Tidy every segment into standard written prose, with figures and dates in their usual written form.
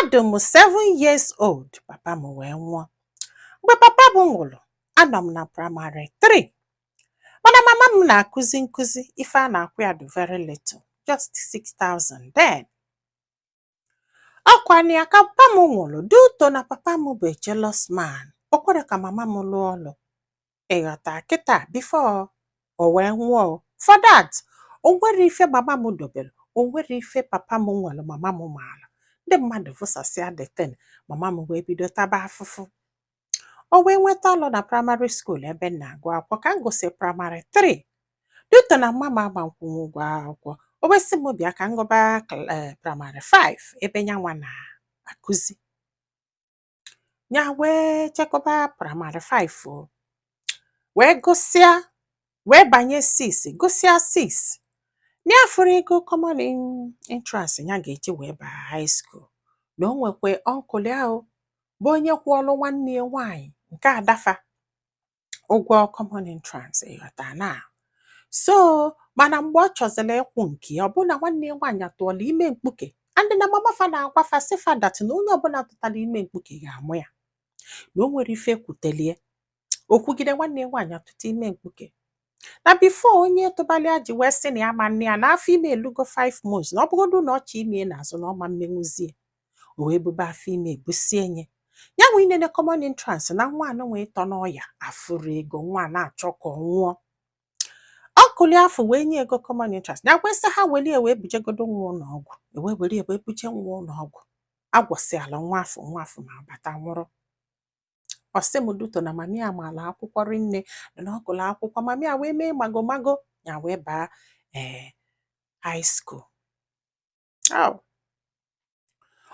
Adị m 7 years old papa m wee nwụọ. Mgbe papa m nwụrụ, anọ m na praịmarị 3. Mana mama m na-akụzi nkụzi, ife a na-akwụ ya dị very little, just 6,000 then. Ọkwanụ ya ka papa m nwụrụ, duto na papa m bụ a jealous man. O kwere ka mama m lụọ ọlụ. Ịghọta kịta before o wee nwụọ. For that, o nwere ife mama m dobere, o nwere ife papa m nwere mama m maara. Ndị mmadụ vụsasịa the thing, mama m wee bido taba afụfụ. O wee nweta ọlụ na praịmarị school ebe m na-agụ akwụkwọ ka m gụsị praịmarị 3. Duto na mama agbankwụnwe ụgwọ akwụkwọ, o wee sị m bịa ka m gụba praịmarị 5 ebe nyanwa na-akụzi. Ya wee chekọba praịmarị 5 o. Wee gụsịa, wee banye 6, gụsịa 6. N'afọrọ ego common entrance ya ga-eji wee baa high school. Na o nwekwe uncle ahụ bụ onye kwụọlụ nwanne ya nwaanyị nke adafa ụgwọ common entrance, ịghọta na. So, mana mgbe ọ chọzịla ịkwụ nke ya, ọbụna nwanne ya nwaanyị atụọla ime mkpuke. And na mama fa na-agwafa sịfa dat na onye ọbụla tụtara ime mkpuke ga-amụ ya. Na o nwere ife kwutelie. O kwugide nwanne ya nwaanyị atụta ime mkpuke. Na before onye tụbalịa ji wee sị na ya ma nne ya na afọ ime elugo 5 months, na ọ bụgodu na ọ chọ ime n'azụ na ọma mmenwuzie. O wee bube afọ ime ebusie nye. Ya nwe inene common entrance na nwa anọ wee tọ n'ọya afụrụ ego, nwa na-achọ ka ọ nwụọ. Ọkụli afọ wee nye ego common entrance. Ya kwesị ha weli wee bujegodo nwa ụlọ ọgwụ. Wee weli wee buje nwa ụlọ ọgwụ. Agwọsịala nwa afọ ma bata nwụrụ. Ọ sị m duto na mami a maala akwụkwọ rinne na ọ gụrụ akwụkwọ, mami a wee mee magomago ya wee baa high school.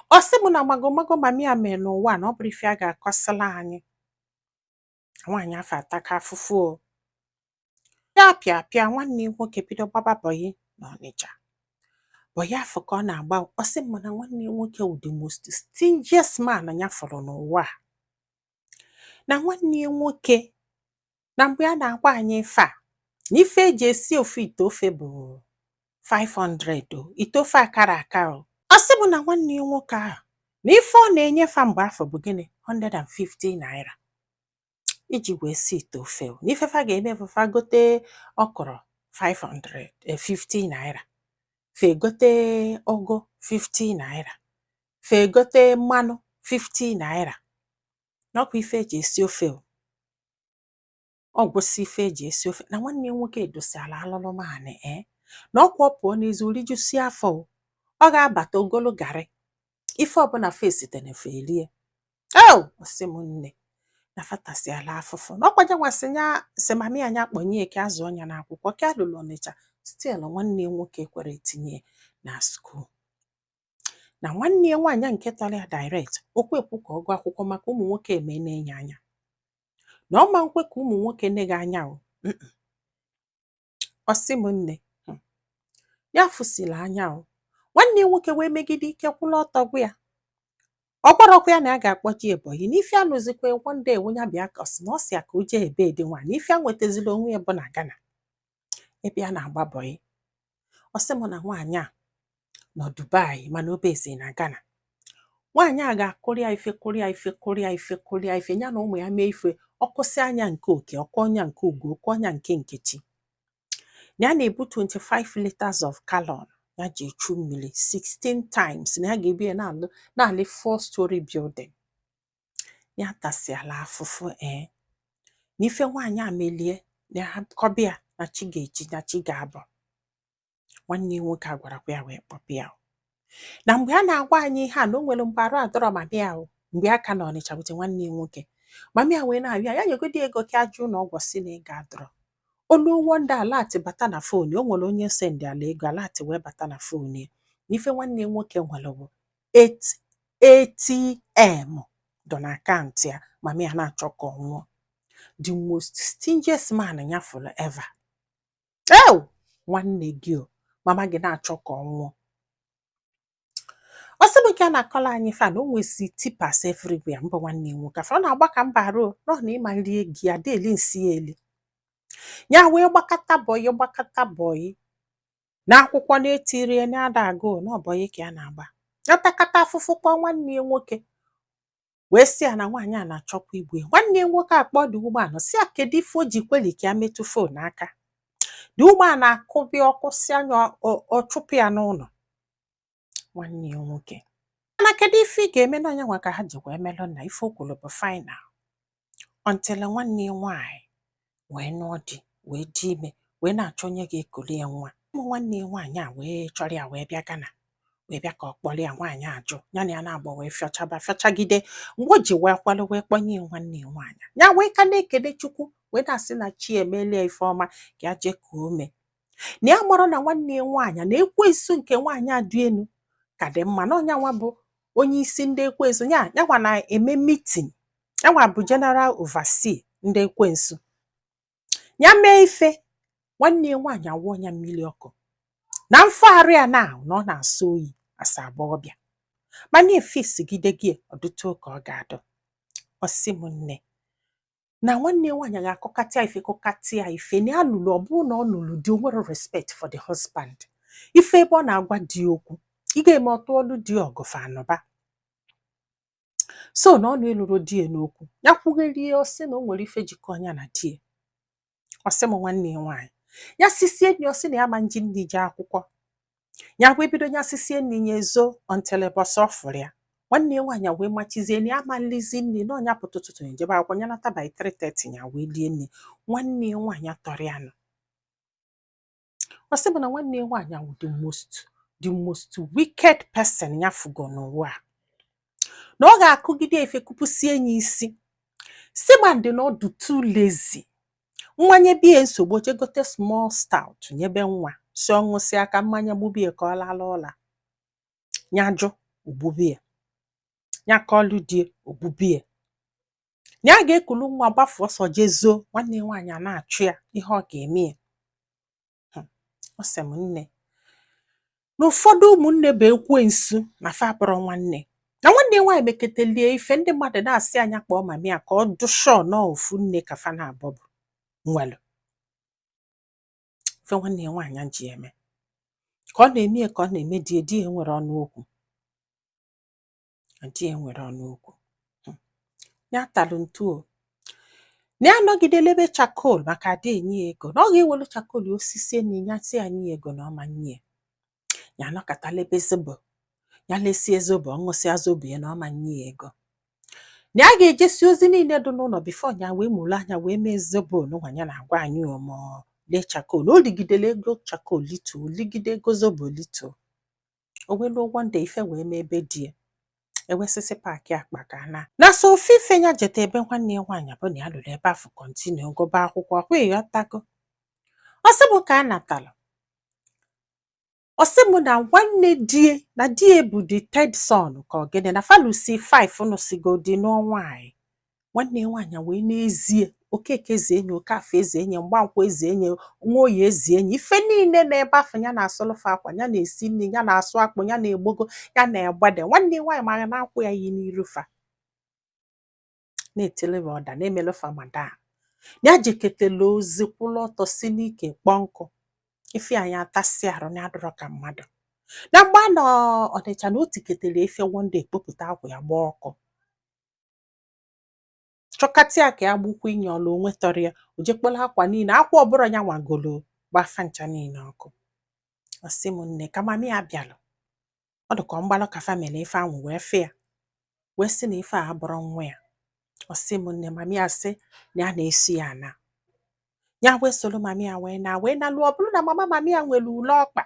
Ọ sị m na magomago mami a mee n'ụwa na ọ bụrụ ife a ga-akọsịla anyị. Nwaanyị afọ ataka afụfụ o. Ya pịa nwanne nwoke bido gbaba bọyị n'Ọnịcha. Bọyị afọ ka ọ na-agba. Ọ sị m na nwanne nwoke wụ the most stingiest man ya fọrọ n'ụwa. Na nwanne nwoke na mgbe a na-agwa anyị ife a, na ife eji esi ofu ite ofe bụ 500 o, ite ofe akara aka o. Ọ sị m na nwanne nwoke ahụ na ife ọ na-enyefe mgbe afọ bụ gịnị 150 naira iji wee si ite ofe o. Na ifefa ga-eme fa gote ọkọrọ 550 naira, fe gote ụgụ 50 naira, fe gote mmanụ 50 naira. N'ọkwa ife eji esi ofe o. Ọ gwụsị ife eji esi ofe na nwanne nwoke edosiala alụlụ maanị na ọkwa ọ pụọ n'izu rijusi afọ o. Ọ ga-abata ogolo garị ife ọbụla fesite na efe elie. Ọsị m nne na fatasiala afụfụ. Na ọkwa janwasị ya sị mami anya akpọnye eke azụ ọnya na akwụkwọ ka alụlụ Ọnịcha, still nwanne nwoke kwere etinye na school. Na nwanne ya nwaanyị nke tọrọ ya direct, okwu ekwu ka ọ gụọ akwụkwọ maka ụmụ nwoke eme na-enye anya. Na ọ ma nkwe ka ụmụ nwoke nne gị anya o. Ọ sị m nne ya fụsila anya o. Nwanne nwoke wee megide ike kwụla ọtọ gwa ya. Ọ gwarọkwa ya na a ga-akpọji Ebonyi na ife a nụzikwa one day onye bịa ka ọ sị na ọ sị ya ka o jee ebe dị nwa na ife a nwetazila onwe ya bụ na Ghana ebe a na-agba bọyị. Ọ sị m na nwaanyị a nọ Dubai mana obezi na Ghana. Nwaanyị a ga-akụrịa ife ya na ụmụ ya mee ife ọkụsị anya nke oke, ọkụ ọnya nke ugo, ọkụ ọnya nke nkechi. Na ya na-ebu 25 liters of gallon ya ji echu mmiri 16 times na ya ga-ebi ya na-alị 4-story building. Ya tasịala afụfụ n'ife nwaanyị a melie na kọbịa na chi ga-eji na chi ga-abụ. Nwanne nwoke a gwarakwa ya wee kpọpịa. Na mgbe a na-agwa anyị ihe a na o nwere mgbe arụ adọrọ mami ahụ mgbe aka na Ọnịcha bute nwanne nwoke. Mami a wee na-abịa ya nyegodi ego ka ajụ na ọgwọ si na ego adọrọ. Olu wonda alati bata na fon, o nwere onye sendi ala ego alati wee bata na fon ya. N'ife nwanne nwoke nwere bụ 8 ATM dọ na akaụntụ ya. Mami a na-achọ ka ọ nwụọ. The most stingiest man ya fụrụ ever. Nwanne gị o, mama gị na-achọ ka ọ nwụọ. Ọ sị m ka a na-akọla anyị fa na o nwesi tipas everywhere mbụ nwanne nwoke afọ. Ọ na-agba ka mba ruo nọ na ịma nri egi ya deli nsi eli. Ya wee gbakọta bọyị na akwụkwọ na-etiri ya na-ada agụ na ọbọyị ka ya na-agba. ya takata afụfụ kpọọ nwanne ya nwoke wee sị ya na nwaanyị a na-achọkwa igbu ya. Nwanne ya nwoke akpọ dị ụgbọala sị ya kedu ife o ji kweli ka ya metụ fon aka. Dị ụgbọala akụbịa ọkụ si anya ọ chụpụ ya n'ụlọ. Nwanne ya nwoke mana kedu ife ị ga-eme n'anya nwa ka ha ji wee melụ na ife o kwuru bụ final until nwanne ya nwaanyị wee nụọ di wee dị ime wee na-achọ onye ga-ekuli ya nwa. Ụmụ nwanne ya nwaanyị a wee chọrọ ya wee bịa Ghana wee bịa ka ọ kpọrọ ya. Nwaanyị ajụ ya na ya na-agba wee fịọchagide mgbe o ji wee kwalụ wee kpọnye ya nwanne ya nwaanyị ya wee ka na-ekele Chukwu wee na-asị na chi emeela ife ọma ka ya jee ka ome na ya mụrụ na nwanne ya nwaanyị na ekwensu nke nwaanyị a dị elu ka dị mma na ọnya nwa bụ onye isi ndị ekwensu ya nwa na-eme meeting ya nwa bụ general overseer ndị ekwensu ya mee ife. Nwanne ya nwaanyị awụọ ya mmiri ọkụ na mfagharị ya na ọ na-asọ oyi asa agbọghọbịa mana efe isigide gị ọdụtụ ka ọ ga-adụ. Ọ sị m nne na nwanne ya nwaanyị ga-akọkatịa ife kọkatịa ife na ya lụrụ ọ bụrụ na ọ lụrụ di o nwere respect for the husband. Ife ebe ọ na-agwa di okwu ị ga-eme ọtụ ọlụ di ọgụfa anọba so na ọ na-elụrụ di ya n'okwu ya kwugherie ọ sị na o nwere ife jikọ ọnya na di ya. Ọ sị m nwanne ya nwaanyị ya sisie enyi ọ sị na ya ma nji ndị je akwụkwọ ya wee bido ya sisie nri ya ezo ontelebọsọ ọfụrụ ya. Nwanne ya nwaanyị wee machizie na ya ma nlizi nri na ọnya pụta ụtụtụ ya jebe akwụkwọ ya nata by 3:30 ya wee lie nri. Nwanne ya nwaanyị tọrọ ya nọ. Ọ sị m na nwanne ya nwaanyị wụ the most wicked person ya fugo n'ụwa a. Na ọ ga-akụgide efe kupusie ya isi si ma ndị na ọdụ too lazy. Mmanya bie nsogbu je gote small stout nyebe nwa si ọṅụsị aka mmanya gbubie ka ọ lala ụla ya jụ ogbubie ya ka ọlụ die ogbubie na ya ga-ekulu nwa gbafu ọsọ jezo. Nwanne nwaanyị a na-achụ ya ihe ọ ga-eme ya. Ọ sị m nne na ụfọdụ ụmụnne bụ ekwensu na fa bụrụ nwanne na nwanne nwaanyị meketelie ife ndị mmadụ na-asị anya kpọọ mami ya ka ọ dụshọ na ofu nne ka fa na-abọ bụ nwelu ife nwanne ya nwaanyị ji eme ka ọ na-eme ka ọ na-eme di ya nwere ọnụ okwu di ya nwere ọnụ okwu ya talụ ntuo na ya nọgidele ebe chakol maka ada enye ya ego na ọ ga-ewelu chakol osisi enyi ya si anyị ego na ọma nye ya nọkọtala ebe zobo ya lesie zobo ọṅụsịa zobo ya na ọma nye ya ego na ya ga-ejesi ozi niile dị n'ụlọ bifo ya wee mụrụ anya wee mee zobo n'ụwa ya na-agwa anyị ọmọ lee chakol. O ligidele ego chakol lito ligide ego zobo lito o welu ụgwọ nde ife wee mee ebe di ya ewesịsị paakị akpa ka na so ofufe ya jeta ebe nwanne ya nwaanyị bụ na ya lụrụ ebe afọ kọntinu gụba akwụkwọ hụ ya tago. Ọ sị m ka a natala ọ sị m na nwanne die na die bụ the third son ka ọ gịnị na falusi 5 nụsigo dị n'ọnwa anyị. Nwanne ya nwaanyị wee n'ezie Okeke eze enyi Okafọ eze enyi Mgbankwọ eze enyi Nwoye eze enyi ife niile na ebe afọ ya na-asụlụfa akwa ya na-esi nri ya na-asụ akpụ ya na-egbogo ya na-egbade. Nwanne ya nwaanyị mara na akwụ ya yi n'irufa na-eteleba ọda na-emelụfa mada ya jeketela ozi kwụlụ ọtọ si n'ike kpọọ nkụ ife anyị atasị arụ na adọrọ ka mmadụ na mgbe a nọ Ọnịcha na o tiketele efe wonde ekpopụta akwa ya gbaa ọkụ chọkatịa ka ya gbukwa inye ọla onwe tọrọ ya o jekpola akwa niile akwa ọbụla ya nwagolo gbafa ncha niile ọkụ. Ọ sị m nne ka mami ya bịalụ ọ dị ka mgbalụ ka famili ife ahụ wee fe ya wee sị na ife a bụrụ nwa ya. Ọ sị m nne mami ya sị na ya na-esi ya na ya wee soro mami ya wee na lụọ ọ bụrụ na mami ya nwere ule ọkpa